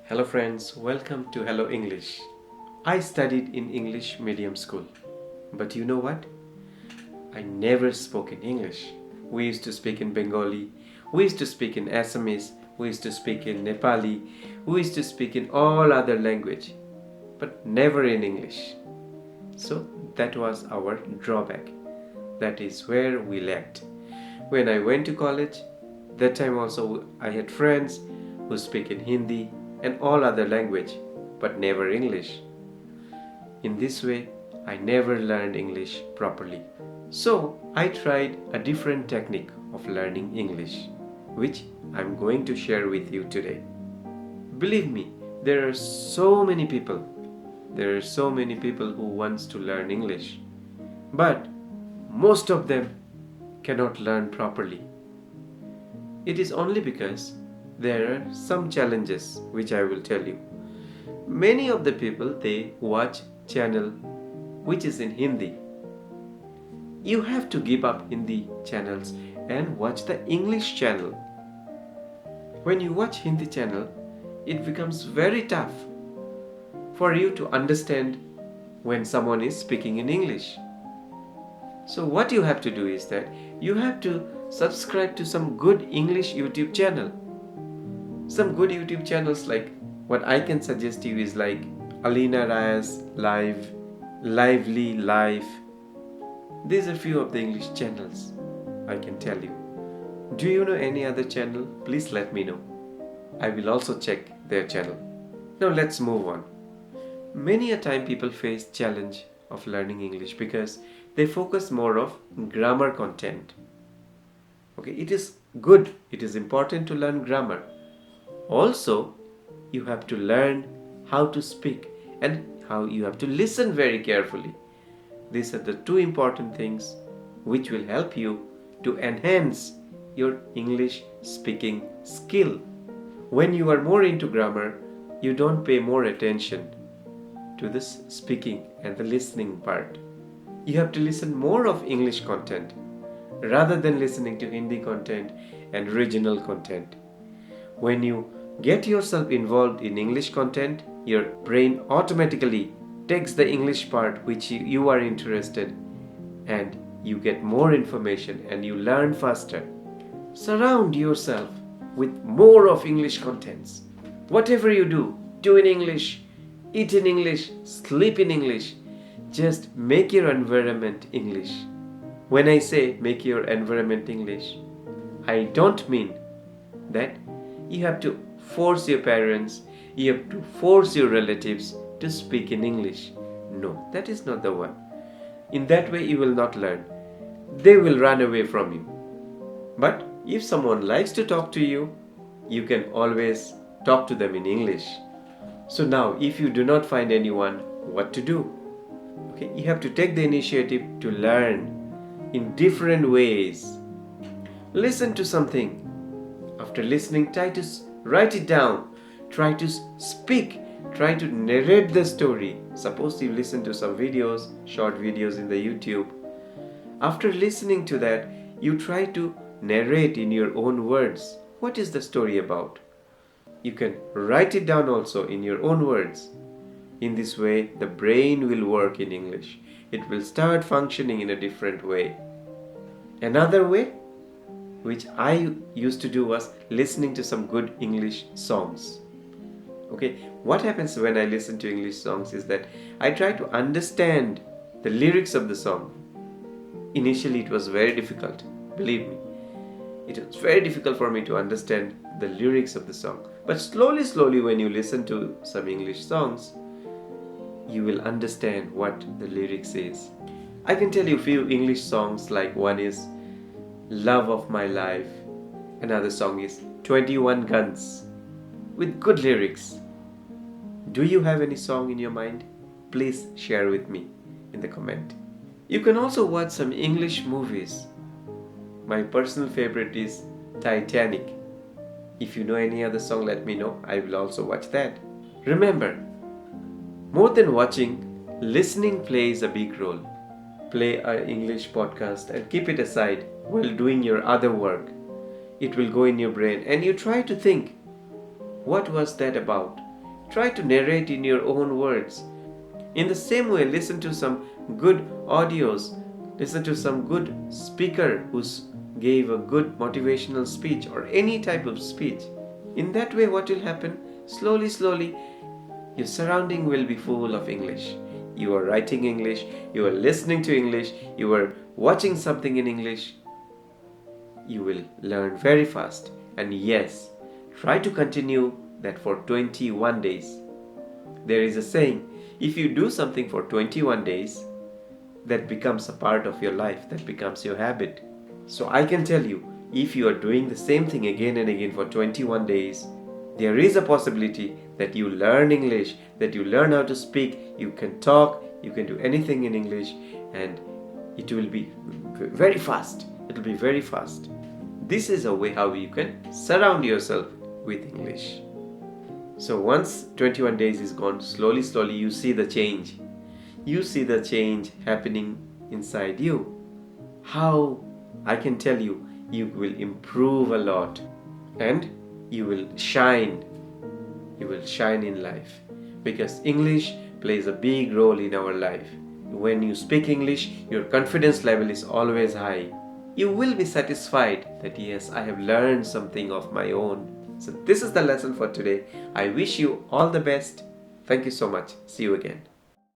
Hello friends, welcome to Hello English. I studied in English medium school. But you know what? I never spoke in English. We used to speak in Bengali, we used to speak in Assamese, we used to speak in Nepali, we used to speak in all other language, but never in English. So that was our drawback. That is where we lacked. When I went to college, that time also I had friends who speak in Hindi and all other language, but never English. In this way, I never learned English properly. So I tried a different technique of learning English, which I'm going to share with you today. Believe me, there are so many people. There are so many people who wants to learn English, but most of them cannot learn properly. It is only because there are some challenges which I will tell you. Many of the people they watch channel which is in Hindi. You have to give up Hindi channels and watch the English channel. When you watch Hindi channel, it becomes very tough for you to understand when someone is speaking in English. So what you have to do is that you have to subscribe to some good English YouTube channel. Some good YouTube channels like what I can suggest you is like Alina Rayas Live, Lively Life. These are few of the English channels I can tell you. Do you know any other channel? Please let me know. I will also check their channel. Now let's move on. Many a time people face challenge of learning English because they focus more of grammar content. Okay, it is good, it is important to learn grammar. Also, you have to learn how to speak and how you have to listen very carefully. These are the two important things which will help you to enhance your English speaking skill. When you are more into grammar, you don't pay more attention to this speaking and the listening part. You have to listen more of English content rather than listening to Hindi content and regional content. When you get yourself involved in English content, your brain automatically takes the English part which you are interested and you get more information and you learn faster. Surround yourself with more of English contents. Whatever you do in English, eat in English, sleep in English. Just make your environment English. When I say make your environment English, I don't mean that you have to force your parents, you have to force your relatives to speak in English. No, that is not the one. In that way, you will not learn. They will run away from you. But if someone likes to talk to you, you can always talk to them in English. So now, if you do not find anyone, what to do? Okay, you have to take the initiative to learn in different ways. Listen to something. After listening, try to write it down. Try to speak. Try to narrate the story. Suppose you listen to some videos, short videos in the YouTube. After listening to that, you try to narrate in your own words. What is the story about? You can write it down also in your own words. In this way, the brain will work in English. It will start functioning in a different way. Another way, which I used to do, was listening to some good English songs. Okay, what happens when I listen to English songs is that I try to understand the lyrics of the song. Initially, it was very difficult, believe me. It was very difficult for me to understand the lyrics of the song. But slowly, when you listen to some English songs, you will understand what the lyrics is. I can tell you a few English songs, like one is Love of My Life. Another song is 21 Guns with good lyrics. Do you have any song in your mind? Please share with me in the comment. You can also watch some English movies. My personal favorite is Titanic. If you know any other song, let me know. I will also watch that. Remember, more than watching, listening plays a big role. Play an English podcast and keep it aside while doing your other work. It will go in your brain and you try to think, what was that about? Try to narrate in your own words. In the same way, listen to some good audios. Listen to some good speaker who gave a good motivational speech or any type of speech. In that way, what will happen? Slowly, slowly, your surrounding will be full of English. You are writing English, you are listening to English, you are watching something in English. You will learn very fast. And yes, try to continue that for 21 days. There is a saying, if you do something for 21 days, that becomes a part of your life, that becomes your habit. So I can tell you, if you are doing the same thing again and again for 21 days, there is a possibility that you learn English, that you learn how to speak, you can talk, you can do anything in English, and it will be very fast. It will be very fast. This is a way how you can surround yourself with English. So once 21 days is gone, slowly, slowly you see the change. You see the change happening inside you. How? I can tell you, you will improve a lot and you will shine. You will shine in life because English plays a big role in our life. When you speak English, your confidence level is always high. You will be satisfied that yes, I have learned something of my own. So this is the lesson for today. I wish you all the best. Thank you so much. See you again.